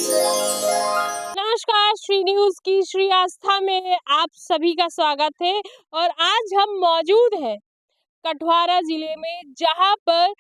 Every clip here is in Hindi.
नमस्कार, श्री न्यूज़ की श्री आस्था में आप सभी का स्वागत है। और आज हम मौजूद हैं कठुआरा जिले में, जहाँ पर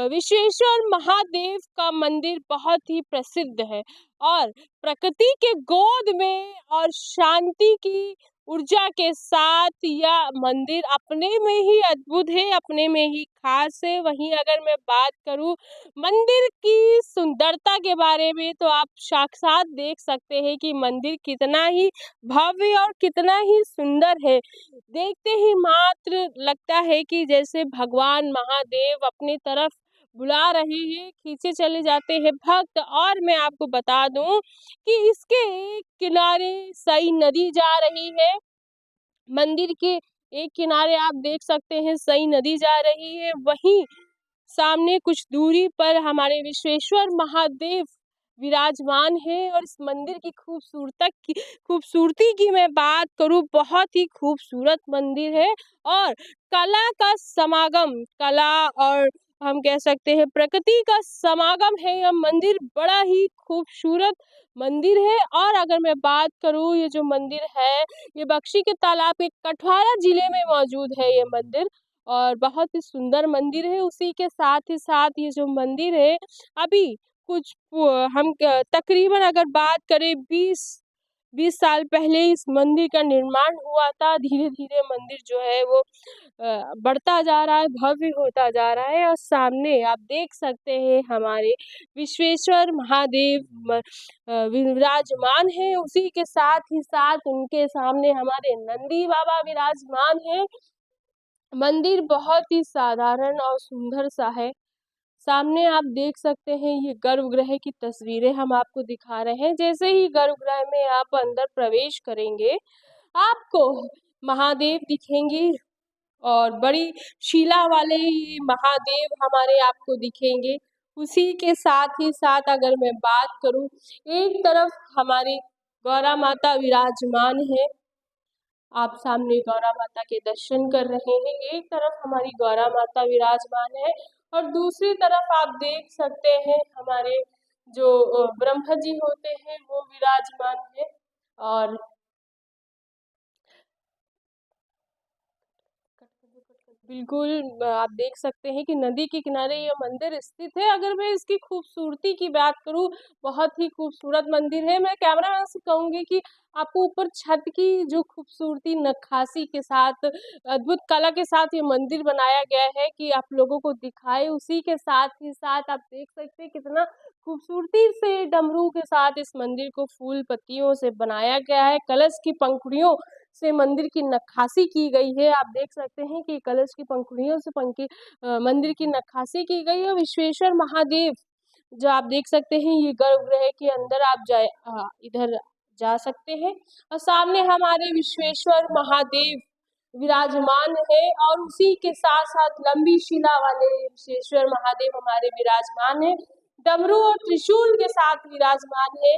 विश्वेश्वर महादेव का मंदिर बहुत ही प्रसिद्ध है और प्रकृति के गोद में और शांति की ऊर्जा के साथ यह मंदिर अपने में ही अद्भुत है, अपने में ही खास है। वहीं अगर मैं बात करूं मंदिर की सुंदरता के बारे में, तो आप साक्षात देख सकते हैं कि मंदिर कितना ही भव्य और कितना ही सुंदर है। देखते ही मात्र लगता है कि जैसे भगवान महादेव अपनी तरफ बुला रहे हैं, खींचे चले जाते हैं भक्त। और मैं आपको बता दूं कि इसके एक किनारे सई नदी जा रही है। मंदिर के एक किनारे आप देख सकते हैं सई नदी जा रही है, वहीं सामने कुछ दूरी पर हमारे विश्वेश्वर महादेव विराजमान है। और इस मंदिर की खूबसूरती की मैं बात करूं, बहुत ही खूबसूरत मंदिर है। और कला का समागम, कला और हम कह सकते हैं प्रकृति का समागम है यह मंदिर। बड़ा ही खूबसूरत मंदिर है। और अगर मैं बात करूं, ये जो मंदिर है ये बख्शी के तालाब के कठुआरा जिले में मौजूद है ये मंदिर, और बहुत ही सुंदर मंदिर है। उसी के साथ ही साथ ये जो मंदिर है अभी कुछ तकरीबन अगर बात करें 20 साल पहले इस मंदिर का निर्माण हुआ था। धीरे धीरे मंदिर जो है वो बढ़ता जा रहा है, भव्य होता जा रहा है। और सामने आप देख सकते हैं हमारे विश्वेश्वर महादेव विराजमान है। उसी के साथ ही साथ उनके सामने हमारे नंदी बाबा विराजमान है। मंदिर बहुत ही साधारण और सुंदर सा है। सामने आप देख सकते हैं ये गर्भगृह की तस्वीरें हम आपको दिखा रहे हैं। जैसे ही गर्भगृह में आप अंदर प्रवेश करेंगे, आपको महादेव दिखेंगे और बड़ी शिला वाले ये महादेव हमारे आपको दिखेंगे। उसी के साथ ही साथ अगर मैं बात करूं, एक तरफ हमारी गौरा माता विराजमान है। आप सामने गौरा माता के दर्शन कर रहे हैं। एक तरफ हमारी गौरा माता विराजमान है और दूसरी तरफ आप देख सकते हैं हमारे जो ब्रह्मा जी होते हैं वो विराजमान है। और बिल्कुल आप देख सकते हैं कि नदी के किनारे यह मंदिर स्थित है। अगर मैं इसकी खूबसूरती की बात करूं, बहुत ही खूबसूरत मंदिर है। मैं कैमरामैन से कहूंगी कि आपको ऊपर छत की जो खूबसूरती नक्काशी के साथ, अद्भुत कला के साथ ये मंदिर बनाया गया है कि आप लोगों को दिखाए। उसी के साथ ही साथ आप देख सकते हैं कितना खूबसूरती से डमरू के साथ इस मंदिर को फूल पत्तियों से बनाया गया है। कलश की पंखुड़ियों से मंदिर की नक्काशी की गई है। आप देख सकते हैं कि कलश की पंखुड़ियों से मंदिर की नक्काशी की गई है। विश्वेश्वर महादेव जो आप देख सकते हैं ये गर्भगृह के अंदर आप इधर जा सकते हैं। और सामने हमारे विश्वेश्वर महादेव विराजमान है और उसी के साथ साथ लंबी शिला वाले विश्वेश्वर महादेव हमारे विराजमान है, डमरू और त्रिशूल के साथ विराजमान है।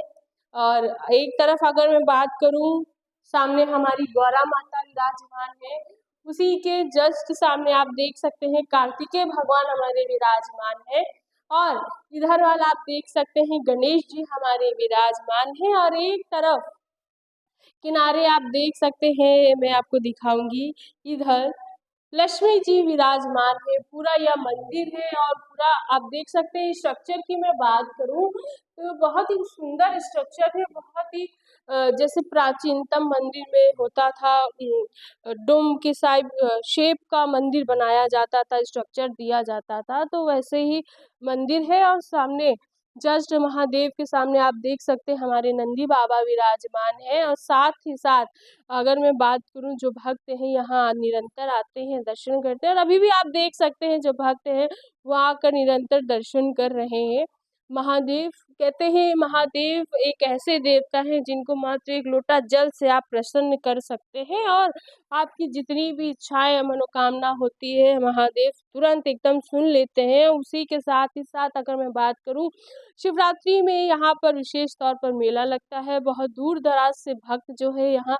और एक तरफ अगर मैं बात करूं, सामने हमारी गौरा माता विराजमान है। उसी के जस्ट सामने आप देख सकते हैं कार्तिकेय भगवान हमारे विराजमान है। और इधर वाला आप देख सकते हैं गणेश जी हमारे विराजमान हैं। और एक तरफ किनारे आप देख सकते हैं, मैं आपको दिखाऊंगी, इधर लक्ष्मी जी विराजमान है। पूरा यह मंदिर है और पूरा आप देख सकते हैं। स्ट्रक्चर की मैं बात करूं तो बहुत ही सुंदर स्ट्रक्चर है। बहुत ही जैसे प्राचीनतम मंदिर में होता था, डोम के साइड शेप का मंदिर बनाया जाता था, स्ट्रक्चर दिया जाता था, तो वैसे ही मंदिर है। और सामने जस्ट महादेव के सामने आप देख सकते हैं हमारे नंदी बाबा विराजमान है। और साथ ही साथ अगर मैं बात करूं, जो भक्त हैं यहाँ निरंतर आते हैं, दर्शन करते हैं। और अभी भी आप देख सकते हैं जो भक्त हैं वो आकर निरंतर दर्शन कर रहे हैं। महादेव कहते हैं, महादेव एक ऐसे देवता हैं जिनको मात्र एक लोटा जल से आप प्रसन्न कर सकते हैं। और आपकी जितनी भी इच्छाएं मनोकामना होती है महादेव तुरंत एकदम सुन लेते हैं। उसी के साथ ही साथ अगर मैं बात करूं, शिवरात्रि में यहाँ पर विशेष तौर पर मेला लगता है। बहुत दूर दराज से भक्त जो है यहाँ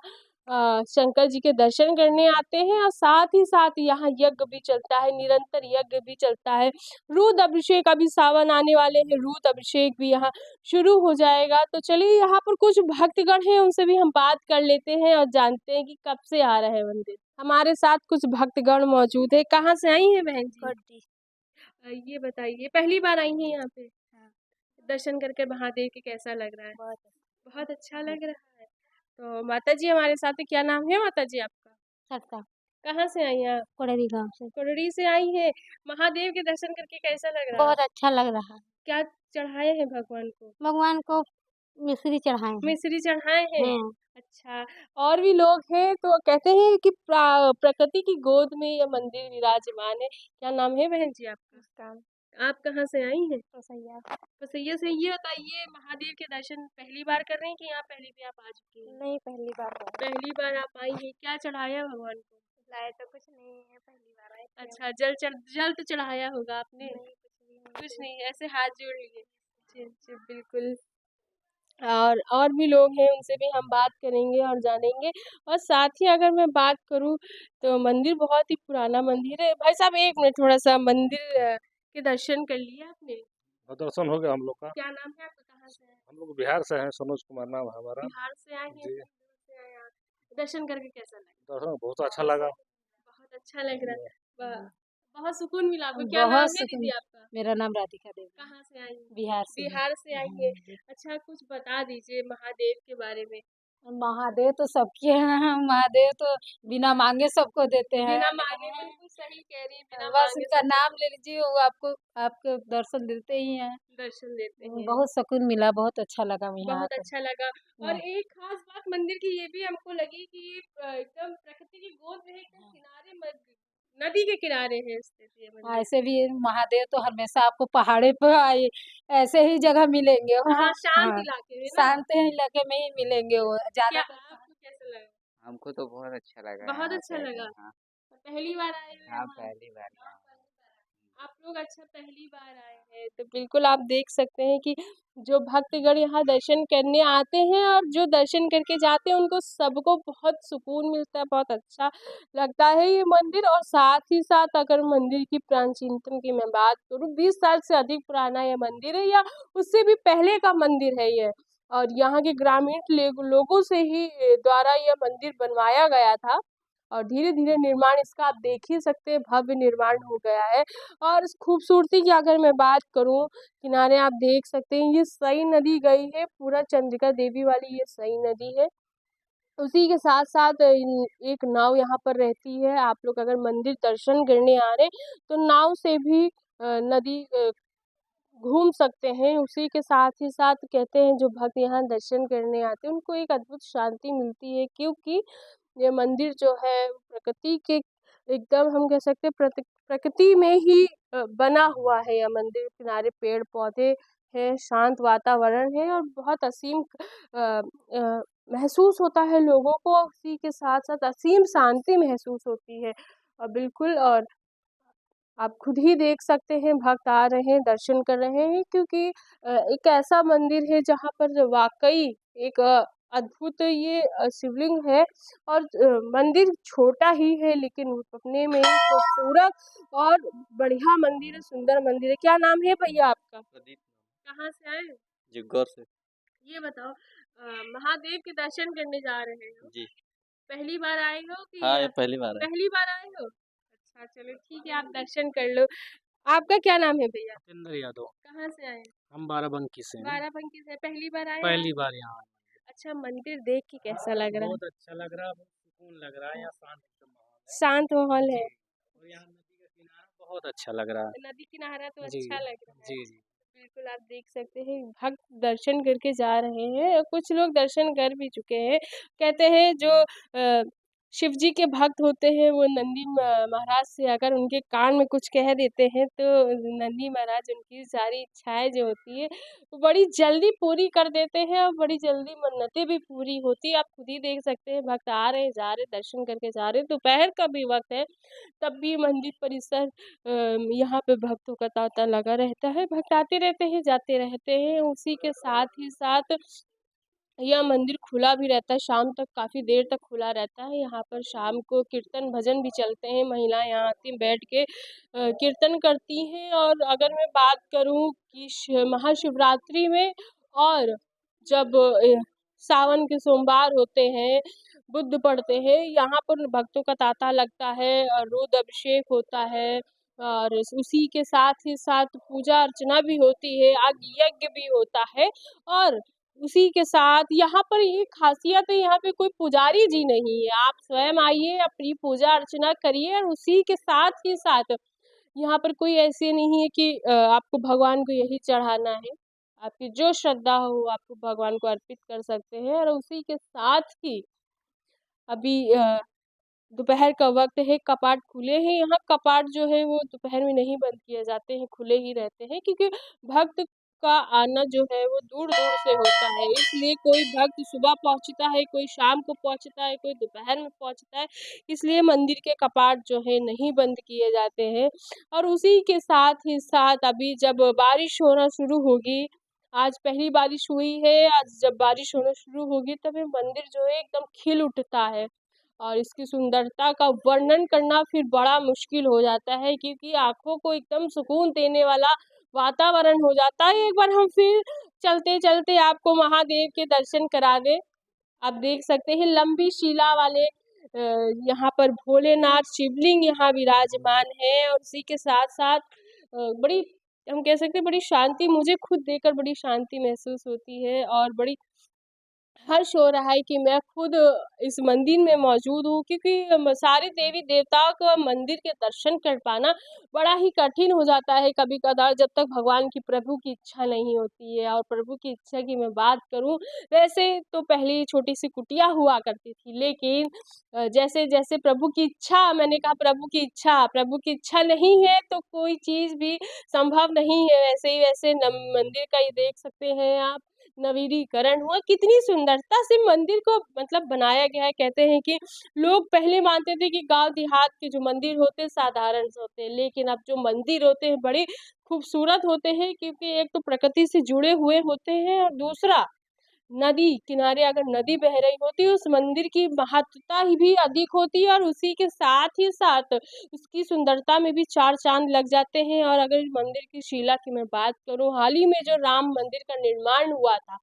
शंकर जी के दर्शन करने आते हैं और साथ ही साथ यहाँ यज्ञ भी चलता है, निरंतर यज्ञ भी चलता है। रुद्र अभिषेक, अभी सावन आने वाले हैं, रुद्र अभिषेक भी यहाँ शुरू हो जाएगा। तो चलिए यहाँ पर कुछ भक्तगण हैं, उनसे भी हम बात कर लेते हैं और जानते हैं कि कब से आ रहे हैं मंदिर। हमारे साथ कुछ भक्तगण मौजूद है। कहाँ से आई हैं बहन जी? ये बताइए, पहली बार आई हैं यहाँ पे? हाँ। दर्शन करके महादेव के कैसा लग रहा है? बहुत बहुत अच्छा लग रहा है। तो माता जी हमारे साथ है, क्या नाम है माता जी आपका? सत्ता कहाँ से आई हैं आप? कोडरी गांव से। कोडरी से आई हैं। महादेव के दर्शन करके कैसा लग रहा है? बहुत अच्छा लग रहा है। क्या चढ़ाए हैं भगवान को? भगवान को मिश्री चढ़ाए हैं। मिश्री चढ़ाए हैं। हाँ। अच्छा, और भी लोग हैं तो कहते हैं कि प्रकृति की गोद में यह मंदिर विराजमान है। क्या नाम है बहन जी आपका? आप कहाँ से आई हैं? पसैया से। ये बताइए, महादेव के दर्शन पहली बार कर रहे हैं कि यहाँ पहले भी आप आ चुके हैं? नहीं, पहली बार है। पहली बार आप आई हैं। क्या चढ़ाया भगवान को? लाए तो कुछ नहीं है, पहली बार आए थे। अच्छा, जल तो चढ़ाया होगा आपने? कुछ नहीं, ऐसे हाथ जोड़ लिए। जी, जी, बिल्कुल। और भी लोग हैं, उनसे भी हम बात करेंगे और जानेंगे। और साथ ही अगर मैं बात करूँ तो मंदिर बहुत ही पुराना मंदिर है। भाई साहब 1 मिनट, थोड़ा-सा मंदिर के दर्शन कर लिए आपने? दर्शन हो गया हम लोग का। क्या नाम है आपका? कहाँ से हैं? हम लोग बिहार से हैं, सनोज कुमार नाम है हमारा। बिहार से आए हैं, जी। इतनी दूर से आए आप। दर्शन करके कैसा लगा? दर्शन बहुत अच्छा लगा। बहुत अच्छा लग रहा है। बहुत सुकून मिला आपको। क्या नाम है दीदी आपका? मेरा नाम राधिका देवी। कहाँ से आई हैं? बिहार से। बिहार से आई हैं। अच्छा, कुछ बता दीजिए महादेव के बारे में। महादेव तो सबके हैं, महादेव तो बिना मांगे सबको देते हैं। बिना मांगे, बिल्कुल सही कह रही हैं, बिना बस मांगे उनका सब नाम ले लीजिए, वो आपको दर्शन देते ही हैं। दर्शन देते हैं। बहुत सुकून मिला, बहुत अच्छा लगा यहाँ बहुत आकर। अच्छा लगा। और एक खास बात मंदिर की ये भी हमको लगी कि ये एकदम प्रकृति की गोद में है, एकदम किनारे नदी के किनारे है स्थित ये मंदिर। ऐसे भी महादेव तो हमेशा आपको पहाड़े पर आए ऐसे ही जगह मिलेंगे वहाँ। हाँ, शांत हाँ, इलाके में ना। शांत इलाके में ही मिलेंगे वो क्या ज्यादातर। आपको कैसा लगा? हमको तो बहुत अच्छा लगा बहुत यहाँ अच्छा पे। लगा। हाँ, पहली बार आए हुए हाँ यहाँ? पहली बार यहाँ। आप लोग अच्छा पहली बार आए हैं, तो बिल्कुल आप देख सकते हैं कि जो भक्तगण यहाँ दर्शन करने आते हैं और जो दर्शन करके जाते हैं उनको सबको बहुत सुकून मिलता है, बहुत अच्छा लगता है ये मंदिर। और साथ ही साथ अगर मंदिर की प्राचीनतम की मैं बात करूँ, 20 साल से अधिक पुराना ये मंदिर है या उससे भी पहले का मंदिर है ये। और यहाँ के ग्रामीण लोगों से ही द्वारा यह मंदिर बनवाया गया था। और धीरे-धीरे निर्माण इसका आप देख ही सकते हैं, भव्य निर्माण हो गया है। और इस खूबसूरती की अगर मैं बात करूँ, किनारे आप देख सकते हैं ये सई नदी गई है, पूरा चंद्रिका देवी वाली ये सई नदी है। उसी के साथ-साथ एक नाव यहाँ पर रहती है। आप लोग अगर मंदिर दर्शन करने आ रहे हैं, तो नाव से भी नदी घूम सकते हैं। उसी के साथ ही साथ कहते हैं जो भक्त यहाँ दर्शन करने आते हैं, उनको एक अद्भुत शांति मिलती है, क्योंकि ये मंदिर जो है प्रकृति के एकदम हम कह सकते हैं प्रकृति में ही बना हुआ है। यह मंदिर किनारे पेड़-पौधे हैं, शांत वातावरण है और बहुत असीम महसूस होता है लोगों को। उसी के साथ-साथ असीम शांति महसूस होती है। बिल्कुल। और आप खुद ही देख सकते हैं भक्त आ रहे हैं, दर्शन कर रहे हैं, क्योंकि एक ऐसा मंदिर है जहाँ पर वाक़ई एक अद्भुत ये शिवलिंग है। और मंदिर छोटा ही है लेकिन अपने में ही खूबसूरत और बढ़िया मंदिर है, सुंदर मंदिर है। क्या नाम है भैया आपका? प्रदीप कहाँ से आए हैं? जिग्गौर से। ये बताओ, महादेव के दर्शन करने जा रहे हो? जी। पहली बार आए हो कि हाँ, ये पहली बार है। पहली बार आए हो? अच्छा, चलो ठीक है, आप दर्शन कर लो। आपका क्या नाम है भैया? सत्येंद्र यादव। कहाँ से आए हैं? हम बाराबंकी से हैं। बाराबंकी से। पहली बार आए पहली आप? बार यहाँ आए। अच्छा, मंदिर देख के कैसा लग रहा है? बहुत अच्छा लग रहा है, बहुत सुकून लग रहा है, यहाँ शांत एकदम माहौल है। शांत माहौल है। और यहाँ नदी का किनारा बहुत अच्छा लग रहा है। नदी किनारा तो जी, अच्छा लग रहा है। जी, जी। बिल्कुल आप देख सकते हैं भक्त दर्शन करके जा रहे हैं, कुछ लोग दर्शन कर भी चुके हैं। कहते हैं जो शिव जी के भक्त होते हैं वो नंदी महाराज से अगर उनके कान में कुछ कह देते हैं तो नंदी महाराज उनकी सारी इच्छाएं जो होती है वो बड़ी जल्दी पूरी कर देते हैं और बड़ी जल्दी मन्नतें भी पूरी होती है। आप खुद ही देख सकते हैं भक्त आ रहे हैं, जा रहे हैं, दर्शन करके जा रहे हैं। दोपहर का भी वक्त है, तब भी मंदिर परिसर यहाँ पे भक्तों का तांता लगा रहता है। भक्त आते रहते हैं, जाते रहते हैं। उसी के साथ ही साथ यह मंदिर खुला भी रहता है, शाम तक काफ़ी देर तक खुला रहता है। यहाँ पर शाम को कीर्तन भजन भी चलते हैं, महिलाएँ यहाँ आती हैं, बैठ के कीर्तन करती हैं। और अगर मैं बात करूँ कि महाशिवरात्रि में और जब सावन के सोमवार होते हैं, बुध पड़ते हैं, यहाँ पर भक्तों का तांता लगता है और रुद्र अभिषेक होता है और उसी के साथ ही साथ पूजा अर्चना भी होती है, यज्ञ भी होता है। और उसी के साथ यहाँ पर ये ख़ासियत है, यहाँ पे कोई पुजारी जी नहीं है, आप स्वयं आइए, अपनी पूजा अर्चना करिए और उसी के साथ ही साथ यहाँ पर कोई ऐसे नहीं है कि आपको भगवान को यही चढ़ाना है। आपकी जो श्रद्धा हो आपको भगवान को अर्पित कर सकते हैं। और उसी के साथ ही अभी दोपहर का वक्त है, कपाट खुले हैं। यहाँ कपाट जो है वो दोपहर में नहीं बंद किए जाते हैं, खुले ही रहते हैं, क्योंकि भक्त का आना जो है वो दूर-दूर से होता है। इसलिए कोई भक्त सुबह पहुँचता है, कोई शाम को पहुँचता है, कोई दोपहर में पहुँचता है, इसलिए मंदिर के कपाट जो है नहीं बंद किए जाते हैं। और उसी के साथ ही साथ अभी जब बारिश होना शुरू होगी, आज पहली बारिश हुई है, आज जब बारिश होना शुरू होगी तब ये मंदिर जो है एकदम खिल उठता है। और इसकी सुंदरता का वर्णन करना फिर बड़ा मुश्किल हो जाता है, क्योंकि आँखों को एकदम सुकून देने वाला वातावरण हो जाता है। एक बार हम फिर चलते-चलते आपको महादेव के दर्शन करा दें। आप देख सकते हैं लंबी शिला वाले यहाँ पर भोलेनाथ शिवलिंग यहाँ विराजमान है और उसी के साथ-साथ बड़ी हम कह सकते हैं बड़ी शांति, मुझे खुद देखकर बड़ी शांति महसूस होती है और बड़ी हर्ष हो रहा है कि मैं खुद इस मंदिर में मौजूद हूँ, क्योंकि सारे देवी देवताओं का मंदिर के दर्शन कर पाना बड़ा ही कठिन हो जाता है कभी-कभार, जब तक भगवान की प्रभु की इच्छा नहीं होती है। और प्रभु की इच्छा की मैं बात करूँ, वैसे तो पहले छोटी-सी कुटिया हुआ करती थी, लेकिन जैसे-जैसे प्रभु की इच्छा, मैंने कहा प्रभु की इच्छा नहीं है तो कोई चीज़ भी संभव नहीं है। वैसे ही वैसे मंदिर का ये देख सकते हैं आप, नवीनीकरण हुआ, कितनी सुंदरता से मंदिर को मतलब बनाया गया है। कहते हैं कि लोग पहले मानते थे कि गाँव देहात के जो मंदिर होते हैं साधारण से होते हैं, लेकिन अब जो मंदिर होते हैं बड़े खूबसूरत होते हैं, क्योंकि एक तो प्रकृति से जुड़े हुए होते हैं और दूसरा नदी किनारे अगर नदी बह रही होती है, उस मंदिर की महत्ता ही भी अधिक होती है और उसी के साथ ही साथ उसकी सुंदरता में भी चार चाँद लग जाते हैं। और अगर इस मंदिर की शिला की मैं बात करूँ, हाल ही में जो राम मंदिर का निर्माण हुआ था,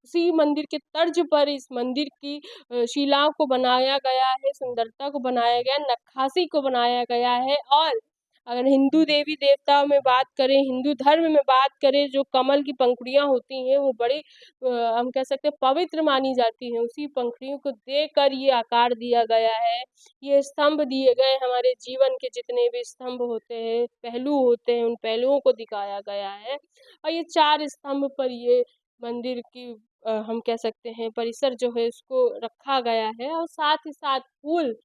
उसी मंदिर के तर्ज पर इस मंदिर की शिलाओं को बनाया गया है, सुंदरता को बनाया गया है, नक्काशी को बनाया गया है। और अगर हिंदू देवी देवताओं में बात करें, हिंदू धर्म में बात करें, जो कमल की पंखुड़ियाँ होती हैं वो बड़ी हम कह सकते हैं पवित्र मानी जाती हैं। उसी पंखुड़ियों को देकर ये आकार दिया गया है, ये स्तंभ दिए गए, हमारे जीवन के जितने भी स्तंभ होते हैं, पहलू होते हैं, उन पहलुओं को दिखाया गया है। और ये 4 स्तंभ पर ये मंदिर की हम कह सकते हैं परिसर जो है उसको रखा गया है। और साथ ही साथ फूल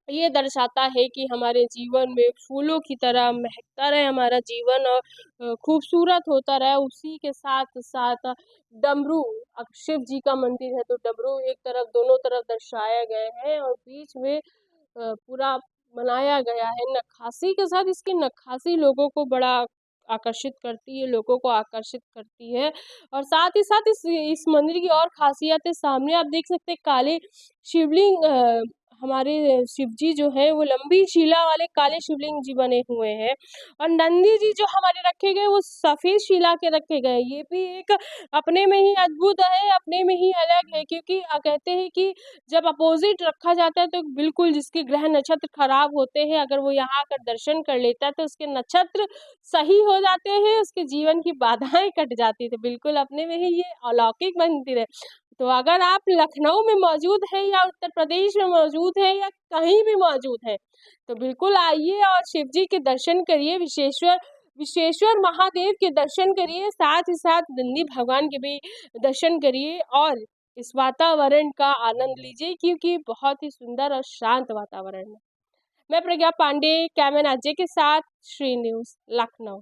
ये दर्शाता है कि हमारे जीवन में फूलों की तरह महकता रहे हमारा जीवन और खूबसूरत होता रहे। उसी के साथ-साथ डमरू, अब शिव जी का मंदिर है तो डमरू एक तरफ दोनों तरफ दर्शाए गए हैं और बीच में पूरा बनाया गया है नक्काशी के साथ। इसकी नक्काशी लोगों को बड़ा आकर्षित करती है, लोगों को आकर्षित करती है। और साथ ही साथ इस मंदिर की और ख़ासियत है, सामने आप देख सकते हैं काले शिवलिंग हमारे शिव जी जो हैं वो लंबी शिला वाले काले शिवलिंग जी बने हुए हैं। और नंदी जी जो हमारे रखे गए वो सफ़ेद शिला के रखे गए। ये भी एक अपने में ही अद्भुत है, अपने में ही अलग है, क्योंकि कहते हैं कि जब अपोज़िट रखा जाता है तो बिल्कुल जिसके ग्रह नक्षत्र खराब होते हैं, अगर वो यहाँ आकर दर्शन कर लेता है तो उसके नक्षत्र सही हो जाते हैं, उसके जीवन की बाधाएँ कट जाती हैं। तो बिल्कुल अपने में ही ये अलौकिक मंदिर है। तो अगर आप लखनऊ में मौजूद हैं या उत्तर प्रदेश में मौजूद हैं या कहीं भी मौजूद हैं, तो बिल्कुल आइए और शिव जी के दर्शन करिए, विश्वेश्वर महादेव के दर्शन करिए, साथ ही साथ नंदी भगवान के भी दर्शन करिए और इस वातावरण का आनंद लीजिए, क्योंकि बहुत ही सुंदर और शांत वातावरण है। मैं प्रज्ञा पांडे, कैमरामैन अजय के साथ श्री न्यूज़ लखनऊ।